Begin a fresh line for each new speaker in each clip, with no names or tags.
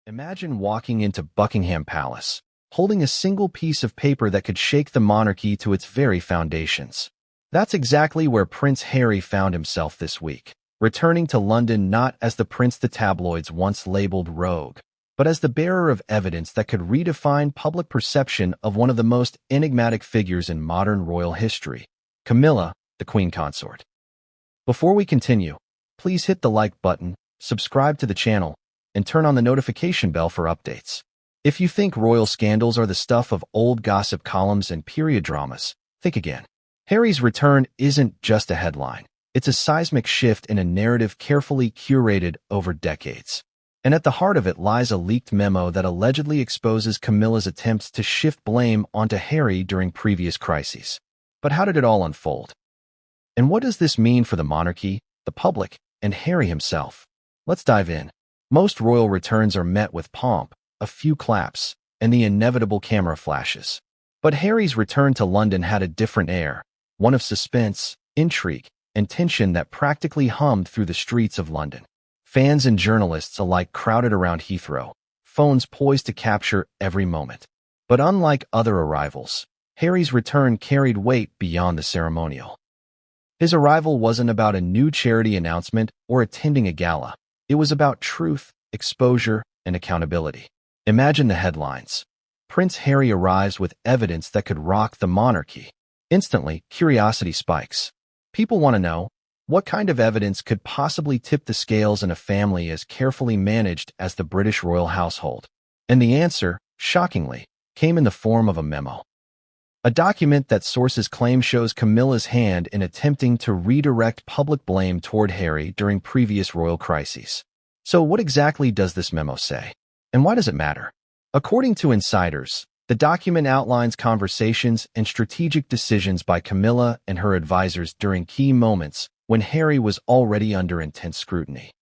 Imagine walking into Buckingham Palace, holding a single piece of paper that could shake the monarchy to its very foundations. That's exactly where Prince Harry found himself this week, returning to London not as the prince the tabloids once labeled rogue, but as the bearer of evidence that could redefine public perception of one of the most enigmatic figures in modern royal history, Camilla, the Queen Consort. Before we continue, please hit the like button, subscribe to the channel, and turn on the notification bell for updates. If you think royal scandals are the stuff of old gossip columns and period dramas, think again. Harry's return isn't just a headline. It's a seismic shift in a narrative carefully curated over decades. And at the heart of it lies a leaked memo that allegedly exposes Camilla's attempts to shift blame onto Harry during previous crises. But how did it all unfold? And what does this mean for the monarchy, the public, and Harry himself? Let's dive in. Most royal returns are met with pomp, a few claps, and the inevitable camera flashes. But Harry's return to London had a different air, one of suspense, intrigue, and tension that practically hummed through the streets of London. Fans and journalists alike crowded around Heathrow, phones poised to capture every moment. But unlike other arrivals, Harry's return carried weight beyond the ceremonial. His arrival wasn't about a new charity announcement or attending a gala. It was about truth, exposure, and accountability. Imagine the headlines. Prince Harry arrives with evidence that could rock the monarchy. Instantly, curiosity spikes. People want to know, what kind of evidence could possibly tip the scales in a family as carefully managed as the British royal household? And the answer, shockingly, came in the form of a memo. A document that sources claim shows Camilla's hand in attempting to redirect public blame toward Harry during previous royal crises. So what exactly does this memo say? And why does it matter? According to insiders, the document outlines conversations and strategic decisions by Camilla and her advisors during key moments when Harry was already under intense scrutiny.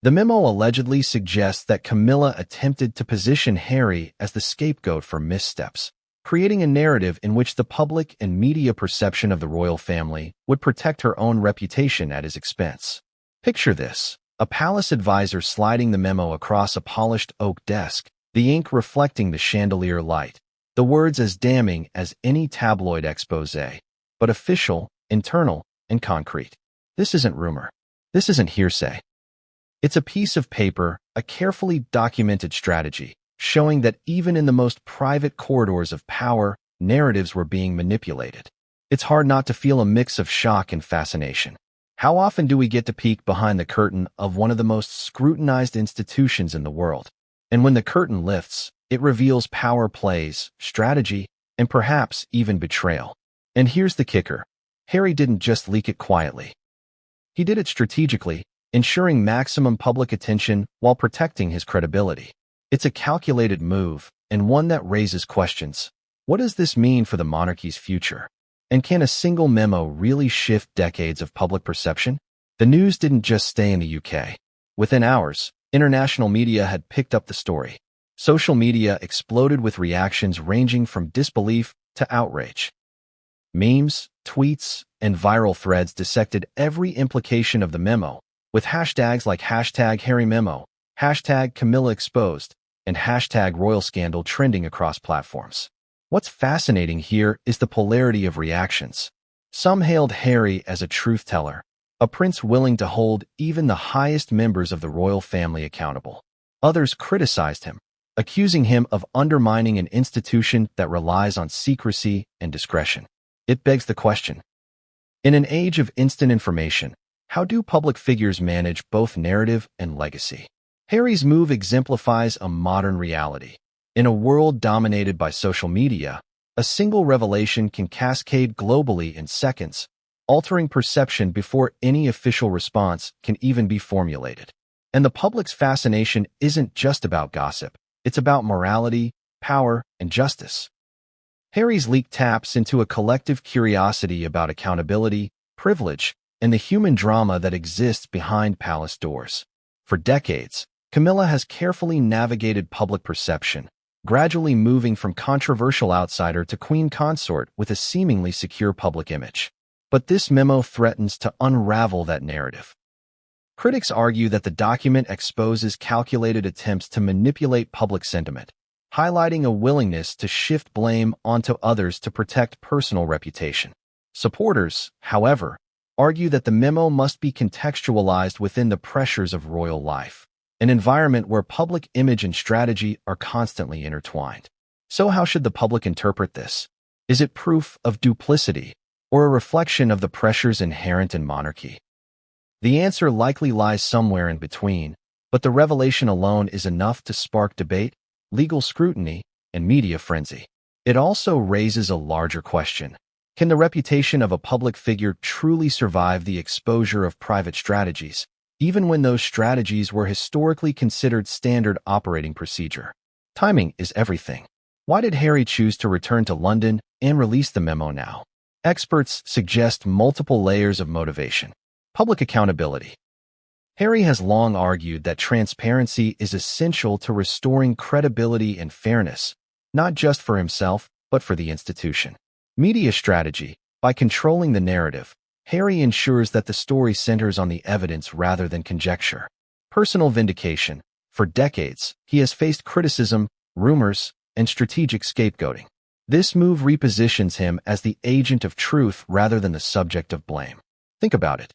The memo allegedly suggests that Camilla attempted to position Harry as the scapegoat for missteps, creating a narrative in which the public and media perception of the royal family would protect her own reputation at his expense. Picture this, a palace advisor sliding the memo across a polished oak desk, the ink reflecting the chandelier light, the words as damning as any tabloid exposé, but official, internal, and concrete. This isn't rumor. This isn't hearsay. It's a piece of paper, a carefully documented strategy, showing that even in the most private corridors of power, narratives were being manipulated. It's hard not to feel a mix of shock and fascination. How often do we get to peek behind the curtain of one of the most scrutinized institutions in the world? And when the curtain lifts, it reveals power plays, strategy, and perhaps even betrayal. And here's the kicker. Harry didn't just leak it quietly. He did it strategically, ensuring maximum public attention while protecting his credibility. It's a calculated move, and one that raises questions. What does this mean for the monarchy's future? And can a single memo really shift decades of public perception? The news didn't just stay in the UK. Within hours, international media had picked up the story. Social media exploded with reactions ranging from disbelief to outrage. Memes, tweets, and viral threads dissected every implication of the memo, with hashtags like #HarryMemo, #CamillaExposed, and #RoyalScandal trending across platforms. What's fascinating here is the polarity of reactions. Some hailed Harry as a truth-teller, a prince willing to hold even the highest members of the royal family accountable. Others criticized him, accusing him of undermining an institution that relies on secrecy and discretion. It begs the question. In an age of instant information, how do public figures manage both narrative and legacy? Harry's move exemplifies a modern reality. In a world dominated by social media, a single revelation can cascade globally in seconds, altering perception before any official response can even be formulated. And the public's fascination isn't just about gossip. It's about morality, power, and justice. Harry's leak taps into a collective curiosity about accountability, privilege, and the human drama that exists behind palace doors. For decades, Camilla has carefully navigated public perception, gradually moving from controversial outsider to queen consort with a seemingly secure public image. But this memo threatens to unravel that narrative. Critics argue that the document exposes calculated attempts to manipulate public sentiment, highlighting a willingness to shift blame onto others to protect personal reputation. Supporters, however, argue that the memo must be contextualized within the pressures of royal life, an environment where public image and strategy are constantly intertwined. So how should the public interpret this? Is it proof of duplicity, or a reflection of the pressures inherent in monarchy? The answer likely lies somewhere in between, but the revelation alone is enough to spark debate, legal scrutiny, and media frenzy. It also raises a larger question. Can the reputation of a public figure truly survive the exposure of private strategies, even when those strategies were historically considered standard operating procedure? Timing is everything. Why did Harry choose to return to London and release the memo now? Experts suggest multiple layers of motivation. Public accountability. Harry has long argued that transparency is essential to restoring credibility and fairness, not just for himself, but for the institution. Media strategy. By controlling the narrative, Harry ensures that the story centers on the evidence rather than conjecture. Personal vindication. For decades, he has faced criticism, rumors, and strategic scapegoating. This move repositions him as the agent of truth rather than the subject of blame. Think about it.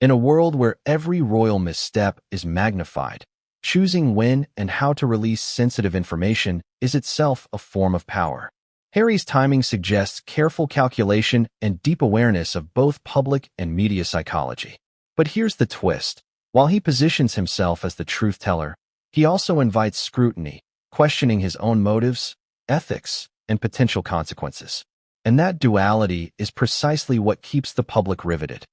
In a world where every royal misstep is magnified, choosing when and how to release sensitive information is itself a form of power. Harry's timing suggests careful calculation and deep awareness of both public and media psychology. But here's the twist. While he positions himself as the truth teller, he also invites scrutiny, questioning his own motives, ethics, and potential consequences. And that duality is precisely what keeps the public riveted.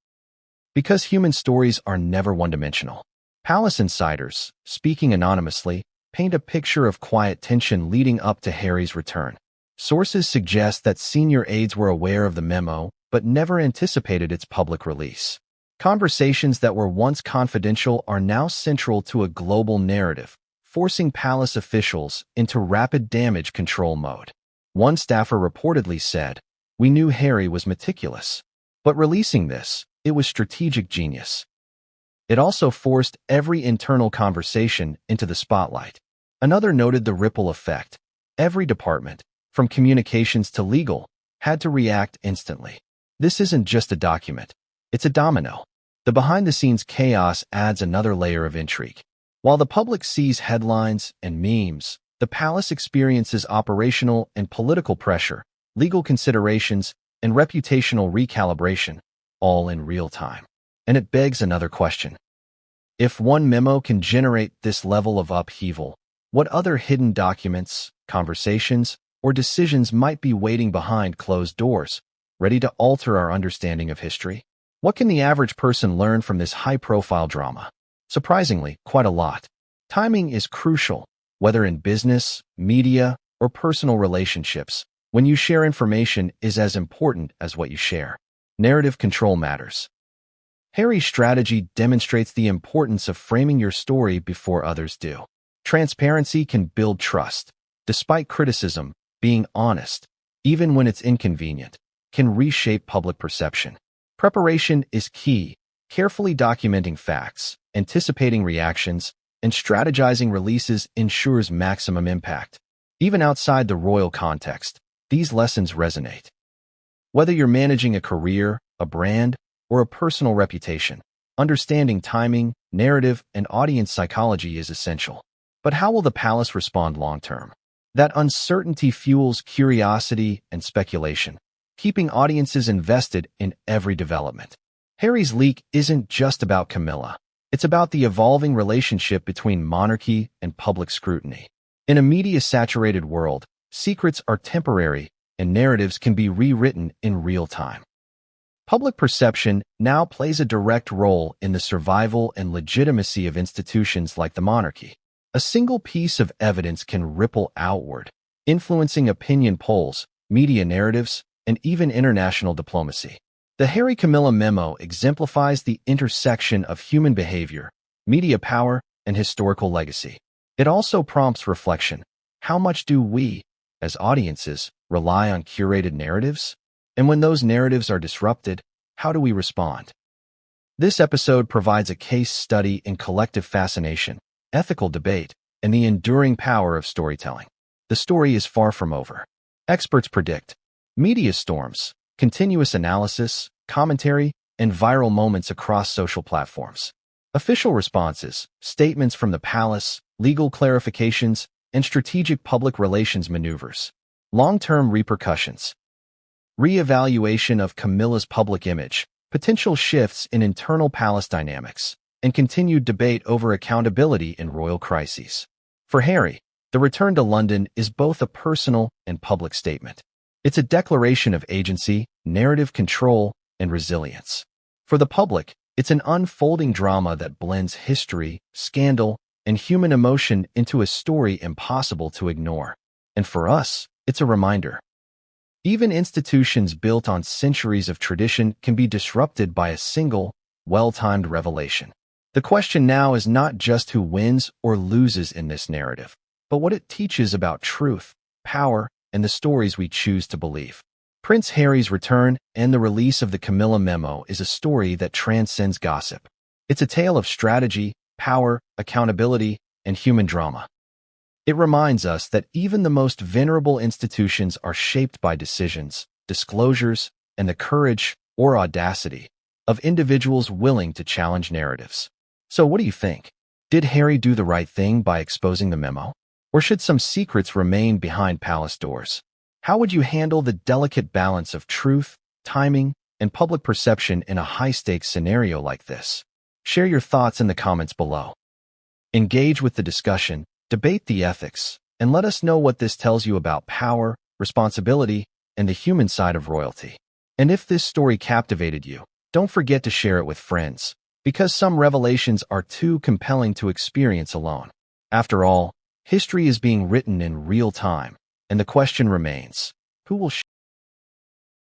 Because human stories are never one-dimensional, palace insiders, speaking anonymously, paint a picture of quiet tension leading up to Harry's return. Sources suggest that senior aides were aware of the memo, but never anticipated its public release. Conversations that were once confidential are now central to a global narrative, forcing palace officials into rapid damage control mode. One staffer reportedly said, "We knew Harry was meticulous, but releasing this, it was strategic genius." It also forced every internal conversation into the spotlight. Another noted the ripple effect. Every department, from communications to legal, had to react instantly. This isn't just a document. It's a domino. The behind-the-scenes chaos adds another layer of intrigue. While the public sees headlines and memes, the palace experiences operational and political pressure, legal considerations, and reputational recalibration, all in real time. And it begs another question. If one memo can generate this level of upheaval, what other hidden documents, conversations, or decisions might be waiting behind closed doors, ready to alter our understanding of history? What can the average person learn from this high-profile drama? Surprisingly, quite a lot. Timing is crucial, whether in business, media, or personal relationships. When you share information is as important as what you share. Narrative control matters. Harry's strategy demonstrates the importance of framing your story before others do. Transparency can build trust. Despite criticism, being honest, even when it's inconvenient, can reshape public perception. Preparation is key. Carefully documenting facts, anticipating reactions, and strategizing releases ensures maximum impact. Even outside the royal context, these lessons resonate. Whether you're managing a career, a brand, or a personal reputation, understanding timing, narrative, and audience psychology is essential. But how will the palace respond long-term? That uncertainty fuels curiosity and speculation, keeping audiences invested in every development. Harry's leak isn't just about Camilla. It's about the evolving relationship between monarchy and public scrutiny. In a media-saturated world, secrets are temporary and narratives can be rewritten in real time. Public perception now plays a direct role in the survival and legitimacy of institutions like the monarchy. A single piece of evidence can ripple outward, influencing opinion polls, media narratives, and even international diplomacy. The Harry Camilla memo exemplifies the intersection of human behavior, media power, and historical legacy. It also prompts reflection. How much do we, as audiences, rely on curated narratives? And when those narratives are disrupted, how do we respond? This episode provides a case study in collective fascination, ethical debate, and the enduring power of storytelling. The story is far from over. Experts predict media storms, continuous analysis, commentary, and viral moments across social platforms. Official responses, statements from the palace, legal clarifications, and strategic public relations maneuvers. Long-term repercussions. Re-evaluation of Camilla's public image, potential shifts in internal palace dynamics, and continued debate over accountability in royal crises. For Harry, the return to London is both a personal and public statement. It's a declaration of agency, narrative control, and resilience. For the public, it's an unfolding drama that blends history, scandal, and human emotion into a story impossible to ignore. And for us, it's a reminder. Even institutions built on centuries of tradition can be disrupted by a single, well-timed revelation. The question now is not just who wins or loses in this narrative, but what it teaches about truth, power, and the stories we choose to believe. Prince Harry's return and the release of the Camilla memo is a story that transcends gossip. It's a tale of strategy, power, accountability, and human drama. It reminds us that even the most venerable institutions are shaped by decisions, disclosures, and the courage or audacity of individuals willing to challenge narratives. So what do you think? Did Harry do the right thing by exposing the memo? Or should some secrets remain behind palace doors? How would you handle the delicate balance of truth, timing, and public perception in a high-stakes scenario like this? Share your thoughts in the comments below. Engage with the discussion, debate the ethics, and let us know what this tells you about power, responsibility, and the human side of royalty. And if this story captivated you, don't forget to share it with friends, because some revelations are too compelling to experience alone. After all, history is being written in real time, and the question remains, who will